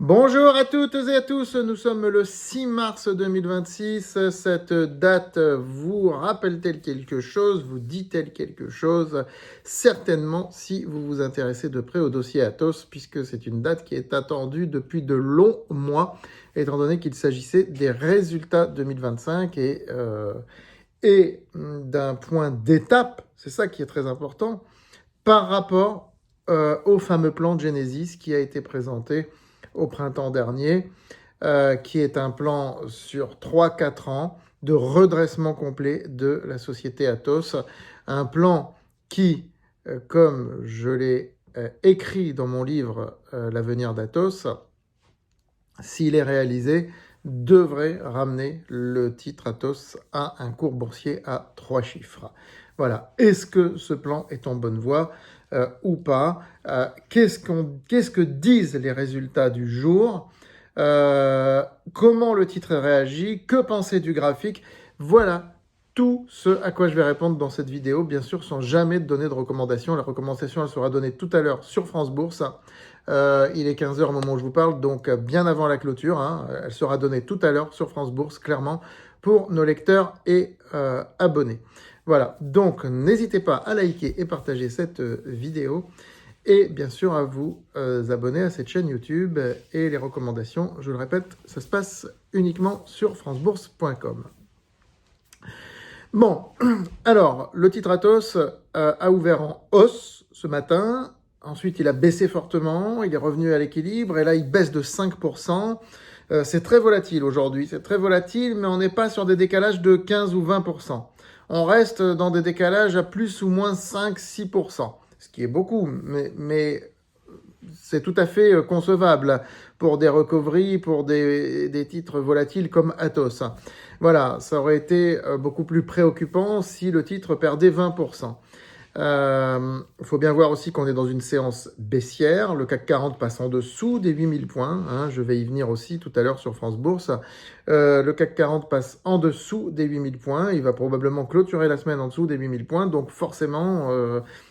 Bonjour à toutes et à tous, nous sommes le 6 mars 2026. Cette date vous rappelle-t-elle quelque chose, vous dit-elle quelque chose? Certainement si vous vous intéressez de près au dossier Atos, puisque c'est une date qui est attendue depuis de longs mois, étant donné qu'il s'agissait des résultats 2025 et d'un point d'étape, c'est ça qui est très important, par rapport au fameux plan de Genesis qui a été présenté au printemps dernier, qui est un plan sur 3-4 ans de redressement complet de la société Atos. Un plan qui, comme je l'ai écrit dans mon livre L'avenir d'Atos, s'il est réalisé, devrait ramener le titre Atos à un cours boursier à 3 chiffres. Voilà. Est-ce que ce plan est en bonne voie ou pas? Qu'est-ce que disent les résultats du jour? Comment le titre réagit? Que penser du graphique? Voilà tout ce à quoi je vais répondre dans cette vidéo, bien sûr, sans jamais donner de recommandation. La recommandation, elle sera donnée tout à l'heure sur France Bourse. Il est 15 h au moment où je vous parle, donc bien avant la clôture. Elle sera donnée tout à l'heure sur France Bourse, clairement, pour nos lecteurs et abonnés. Voilà, donc n'hésitez pas à liker et partager cette vidéo. Et bien sûr, à vous abonner à cette chaîne YouTube. Et les recommandations, je le répète, ça se passe uniquement sur francebourse.com. Bon, alors, le titre Atos a ouvert en hausse ce matin. Ensuite, il a baissé fortement, il est revenu à l'équilibre, et là, il baisse de 5%. C'est très volatile aujourd'hui, c'est très volatile, mais on n'est pas sur des décalages de 15 ou 20%. On reste dans des décalages à plus ou moins 5-6%, ce qui est beaucoup, mais c'est tout à fait concevable pour des recoveries, pour des titres volatiles comme Atos. Voilà, ça aurait été beaucoup plus préoccupant si le titre perdait 20%. Il faut bien voir aussi qu'on est dans une séance baissière. Le CAC 40 passe en dessous des 8000 points. Je vais y venir aussi tout à l'heure sur France Bourse. Le CAC 40 passe en dessous des 8000 points. Il va probablement clôturer la semaine en dessous des 8000 points. Donc forcément,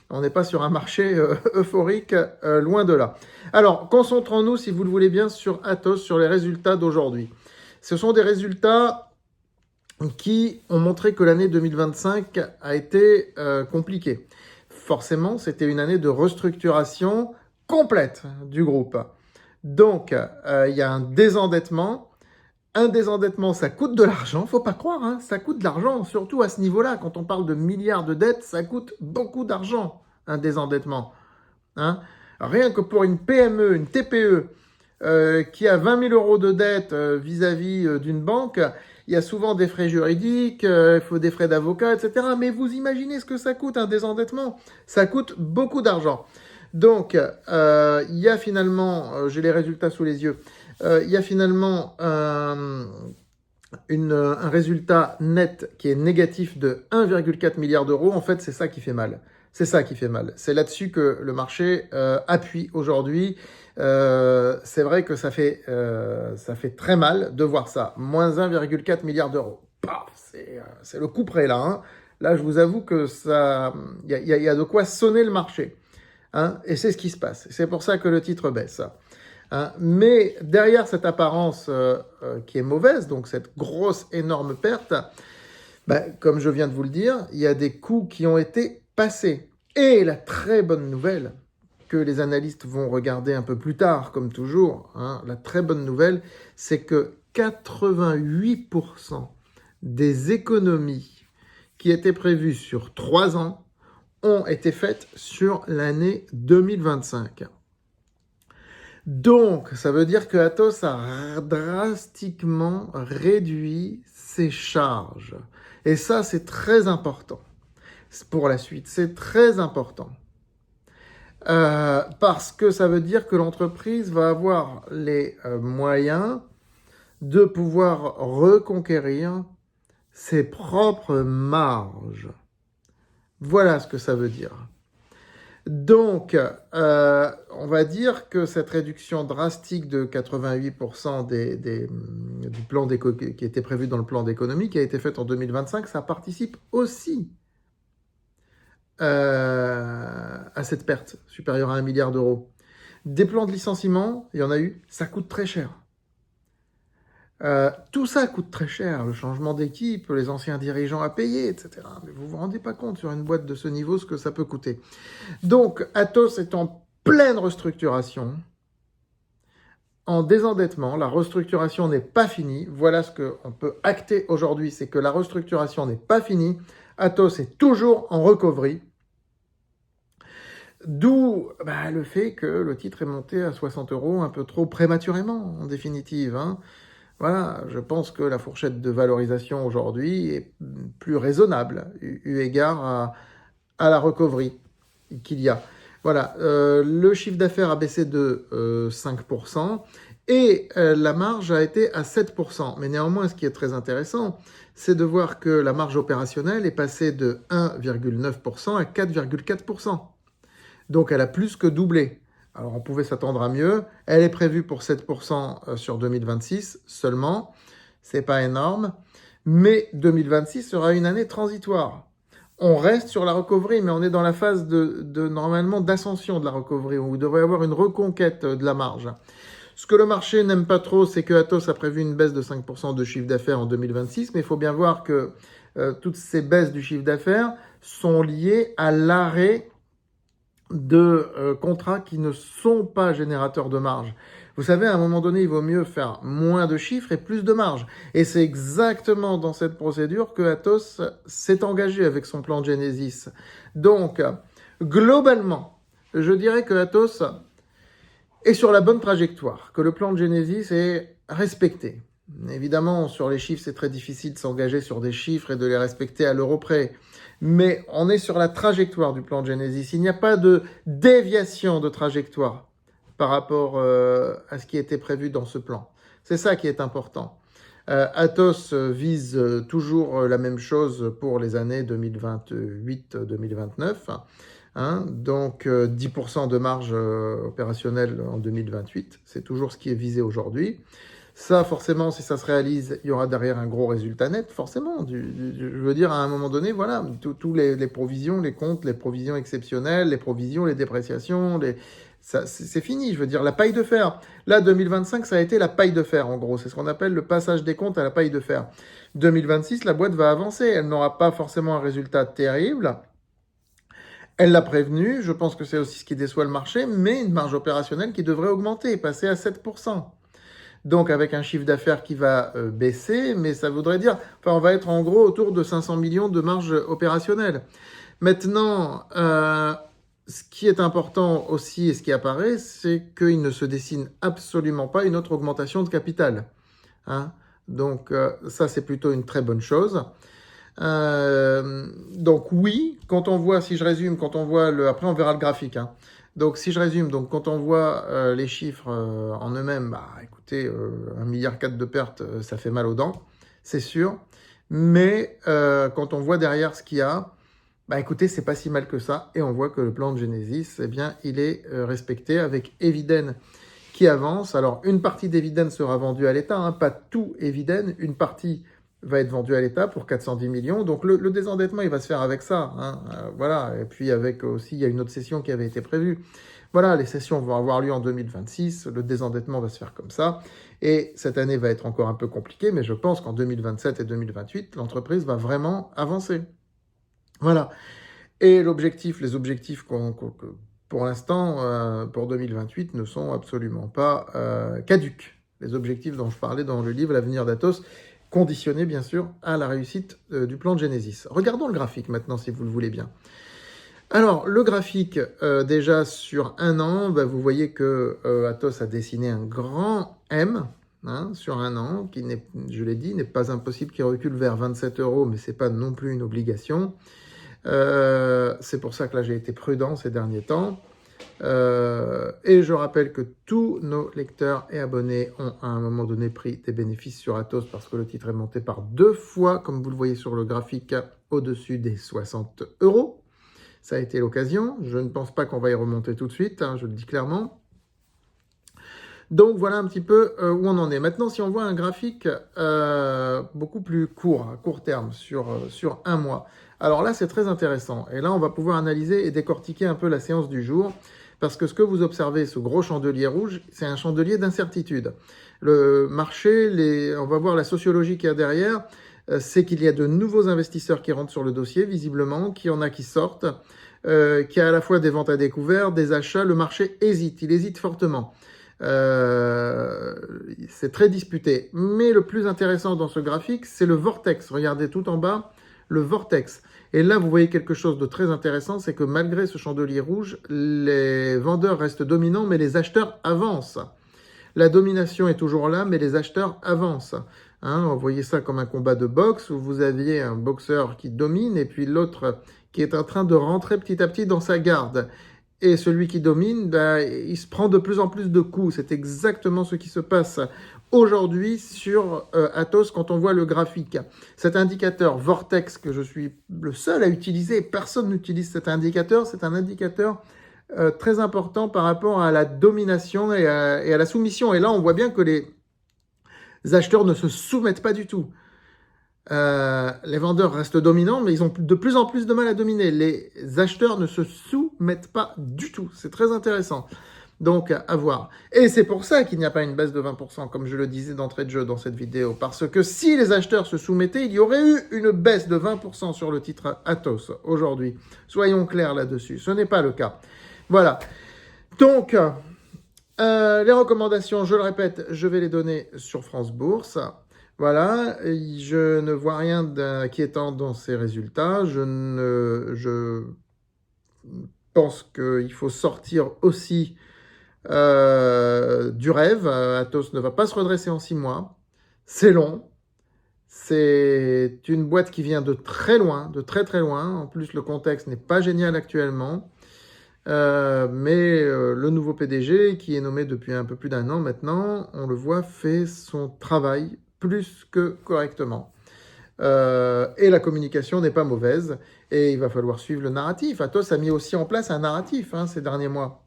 on n'est pas sur un marché euphorique, loin de là. Alors, concentrons-nous, si vous le voulez bien, sur Atos, sur les résultats d'aujourd'hui. Ce sont des résultats qui ont montré que l'année 2025 a été compliquée. Forcément, c'était une année de restructuration complète du groupe. Donc, il y a un désendettement. Un désendettement, ça coûte de l'argent, faut pas croire, ça coûte de l'argent, surtout à ce niveau-là. Quand on parle de milliards de dettes, ça coûte beaucoup d'argent, un désendettement. Rien que pour une PME, une TPE, qui a 20 000 euros de dette vis-à-vis d'une banque, il y a souvent des frais juridiques, il faut des frais d'avocat, etc. Mais vous imaginez ce que ça coûte un désendettement? Ça coûte beaucoup d'argent. Donc, il y a finalement, j'ai les résultats sous les yeux, il y a finalement un résultat net qui est négatif de 1,4 milliard d'euros. En fait, c'est ça qui fait mal. C'est ça qui fait mal. C'est là-dessus que le marché appuie aujourd'hui. C'est vrai que ça fait très mal de voir ça. Moins 1,4 milliard d'euros. C'est le coup près là. Là, je vous avoue que il y a de quoi sonner le marché. Et c'est ce qui se passe. C'est pour ça que le titre baisse. Mais derrière cette apparence qui est mauvaise, donc cette grosse, énorme perte, comme je viens de vous le dire, il y a des coûts qui ont été passés. Et la très bonne nouvelle, que les analystes vont regarder un peu plus tard, comme toujours, la très bonne nouvelle, c'est que 88% des économies qui étaient prévues sur 3 ans ont été faites sur l'année 2025. Donc, ça veut dire que Atos a drastiquement réduit ses charges. Et ça, c'est très important. Pour la suite, c'est très important. Parce que ça veut dire que l'entreprise va avoir les moyens de pouvoir reconquérir ses propres marges. Voilà ce que ça veut dire. Donc, on va dire que cette réduction drastique de 88% du plan qui était prévu dans le plan d'économie, qui a été faite en 2025, ça participe aussi à cette perte supérieure à 1 milliard d'euros. Des plans de licenciement, il y en a eu, ça coûte très cher. Tout ça coûte très cher, le changement d'équipe, les anciens dirigeants à payer, etc. Mais vous vous rendez pas compte sur une boîte de ce niveau ce que ça peut coûter. Donc Atos est en pleine restructuration, en désendettement. La restructuration n'est pas finie. Voilà ce qu'on peut acter aujourd'hui, c'est que la restructuration n'est pas finie. Atos est toujours en recovery. D'où le fait que le titre est monté à 60 € un peu trop prématurément, en définitive. Voilà, je pense que la fourchette de valorisation aujourd'hui est plus raisonnable, eu égard à la recovery qu'il y a. Voilà, le chiffre d'affaires a baissé de 5% et la marge a été à 7%. Mais néanmoins, ce qui est très intéressant, c'est de voir que la marge opérationnelle est passée de 1,9% à 4,4%. Donc elle a plus que doublé. Alors on pouvait s'attendre à mieux. Elle est prévue pour 7% sur 2026 seulement. C'est pas énorme. Mais 2026 sera une année transitoire. On reste sur la recovery, mais on est dans la phase normalement d'ascension de la recovery, où il devrait y avoir une reconquête de la marge. Ce que le marché n'aime pas trop, c'est que Atos a prévu une baisse de 5% de chiffre d'affaires en 2026, mais il faut bien voir que toutes ces baisses du chiffre d'affaires sont liées à l'arrêt de contrats qui ne sont pas générateurs de marge. Vous savez, à un moment donné, il vaut mieux faire moins de chiffres et plus de marge. Et c'est exactement dans cette procédure que Atos s'est engagé avec son plan Genesis. Donc, globalement, je dirais que Atos est sur la bonne trajectoire, que le plan de Genesis est respecté. Évidemment, sur les chiffres, c'est très difficile de s'engager sur des chiffres et de les respecter à l'euro près. Mais on est sur la trajectoire du plan de Genesis. Il n'y a pas de déviation de trajectoire par rapport à ce qui était prévu dans ce plan. C'est ça qui est important. Atos vise toujours la même chose pour les années 2028-2029. Donc 10% de marge opérationnelle en 2028. C'est toujours ce qui est visé aujourd'hui. Ça, forcément, si ça se réalise, il y aura derrière un gros résultat net, forcément. Je veux dire, à un moment donné, voilà, tous les provisions, les comptes, les provisions exceptionnelles, les provisions, les dépréciations, c'est fini. Je veux dire, la paille de fer. Là, 2025, ça a été la paille de fer, en gros. C'est ce qu'on appelle le passage des comptes à la paille de fer. 2026, la boîte va avancer. Elle n'aura pas forcément un résultat terrible. Elle l'a prévenu. Je pense que c'est aussi ce qui déçoit le marché, mais une marge opérationnelle qui devrait augmenter, passer à 7%. Donc avec un chiffre d'affaires qui va baisser, mais ça voudrait dire, on va être en gros autour de 500 millions de marge opérationnelle. Maintenant, ce qui est important aussi et ce qui apparaît, c'est qu'il ne se dessine absolument pas une autre augmentation de capital. Donc ça, c'est plutôt une très bonne chose. Donc oui, quand on voit, si je résume, quand on voit après on verra le graphique. Donc, si je résume, donc quand on voit les chiffres en eux-mêmes, écoutez, 1,4 milliard de pertes, ça fait mal aux dents, c'est sûr. Mais quand on voit derrière ce qu'il y a, écoutez, c'est pas si mal que ça. Et on voit que le plan de Genesis, eh bien, il est respecté avec Eviden qui avance. Alors, une partie d'Eviden sera vendue à l'État, pas tout Eviden, une partie va être vendu à l'État pour 410 millions. Donc le désendettement, il va se faire avec ça. Voilà. Et puis avec aussi, il y a une autre session qui avait été prévue. Voilà, les sessions vont avoir lieu en 2026. Le désendettement va se faire comme ça. Et cette année va être encore un peu compliquée, mais je pense qu'en 2027 et 2028, l'entreprise va vraiment avancer. Voilà. Et les objectifs pour l'instant, pour 2028, ne sont absolument pas caducs. Les objectifs dont je parlais dans le livre L'avenir d'Atos, conditionné bien sûr à la réussite du plan de Genesis. Regardons le graphique maintenant si vous le voulez bien. Alors le graphique déjà sur un an, vous voyez que Atos a dessiné un grand M sur un an qui n'est, je l'ai dit, n'est pas impossible qu'il recule vers 27 €, mais c'est pas non plus une obligation. C'est pour ça que là j'ai été prudent ces derniers temps. Et je rappelle que tous nos lecteurs et abonnés ont à un moment donné pris des bénéfices sur Atos parce que le titre est monté par 2 fois, comme vous le voyez sur le graphique, au-dessus des 60 €. Ça a été l'occasion. Je ne pense pas qu'on va y remonter tout de suite, je le dis clairement. Donc voilà un petit peu où on en est. Maintenant, si on voit un graphique beaucoup plus court, à court terme, sur un mois. Alors là, c'est très intéressant. Et là, on va pouvoir analyser et décortiquer un peu la séance du jour. Parce que ce que vous observez, ce gros chandelier rouge, c'est un chandelier d'incertitude. Le marché, on va voir la sociologie qu'il y a derrière, c'est qu'il y a de nouveaux investisseurs qui rentrent sur le dossier, visiblement, qu'il y en a qui sortent, qu'il y a à la fois des ventes à découvert, des achats. Le marché hésite, il hésite fortement. C'est très disputé. Mais le plus intéressant dans ce graphique, c'est le vortex. Regardez tout en bas, le vortex. Et là, vous voyez quelque chose de très intéressant, c'est que malgré ce chandelier rouge, les vendeurs restent dominants, mais les acheteurs avancent. La domination est toujours là, mais les acheteurs avancent. Vous voyez ça comme un combat de boxe, où vous aviez un boxeur qui domine, et puis l'autre qui est en train de rentrer petit à petit dans sa garde. Et celui qui domine, il se prend de plus en plus de coups. C'est exactement ce qui se passe aujourd'hui sur Atos quand on voit le graphique. Cet indicateur Vortex que je suis le seul à utiliser, personne n'utilise cet indicateur, c'est un indicateur très important par rapport à la domination et à la soumission. Et là, on voit bien que les acheteurs ne se soumettent pas du tout. Les vendeurs restent dominants, mais ils ont de plus en plus de mal à dominer. Les acheteurs ne se soumettent pas du tout. C'est très intéressant. Donc, à voir. Et c'est pour ça qu'il n'y a pas une baisse de 20%, comme je le disais d'entrée de jeu dans cette vidéo. Parce que si les acheteurs se soumettaient, il y aurait eu une baisse de 20% sur le titre Atos aujourd'hui. Soyons clairs là-dessus. Ce n'est pas le cas. Voilà. Donc, les recommandations, je le répète, je vais les donner sur France Bourse. Voilà, je ne vois rien d'inquiétant dans ces résultats. Je pense qu'il faut sortir aussi du rêve. Atos ne va pas se redresser en 6 mois. C'est long. C'est une boîte qui vient de très loin, de très très loin. En plus, le contexte n'est pas génial actuellement. Mais le nouveau PDG, qui est nommé depuis un peu plus d'1 an maintenant, on le voit, fait son travail plus que correctement. Et la communication n'est pas mauvaise. Et il va falloir suivre le narratif. Atos a mis aussi en place un narratif ces derniers mois.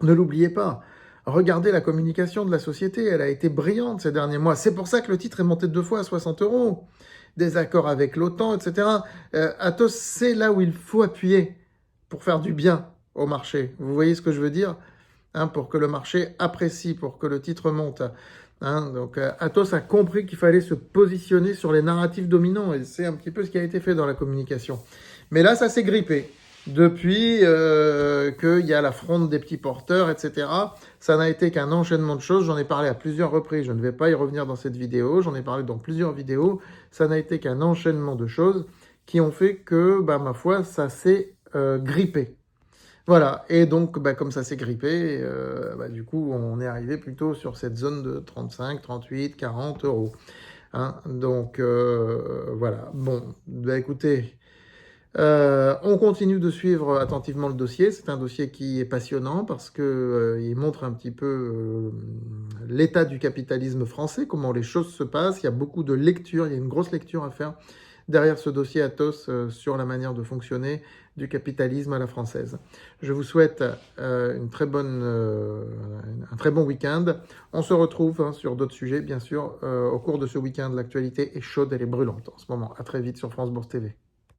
Ne l'oubliez pas. Regardez la communication de la société. Elle a été brillante ces derniers mois. C'est pour ça que le titre est monté 2 fois à 60 €. Des accords avec l'OTAN, etc. Atos, c'est là où il faut appuyer pour faire du bien au marché. Vous voyez ce que je veux dire, pour que le marché apprécie, pour que le titre monte. Donc Atos a compris qu'il fallait se positionner sur les narratifs dominants, et c'est un petit peu ce qui a été fait dans la communication. Mais là, ça s'est grippé. Depuis qu'il y a la fronde des petits porteurs, etc., ça n'a été qu'un enchaînement de choses. J'en ai parlé à plusieurs reprises. Je ne vais pas y revenir dans cette vidéo. J'en ai parlé dans plusieurs vidéos. Ça n'a été qu'un enchaînement de choses qui ont fait que, ma foi, ça s'est grippé. Voilà, et donc comme ça s'est grippé, du coup on est arrivé plutôt sur cette zone de 35, 38, 40 €. Donc voilà, bon, écoutez, on continue de suivre attentivement le dossier. C'est un dossier qui est passionnant parce que il montre un petit peu l'état du capitalisme français, comment les choses se passent. Il y a beaucoup de lectures, il y a une grosse lecture à faire derrière ce dossier Atos sur la manière de fonctionner du capitalisme à la française. Je vous souhaite un très bon week-end. On se retrouve sur d'autres sujets, bien sûr, au cours de ce week-end. L'actualité est chaude, elle est brûlante en ce moment. À très vite sur France Bourse TV.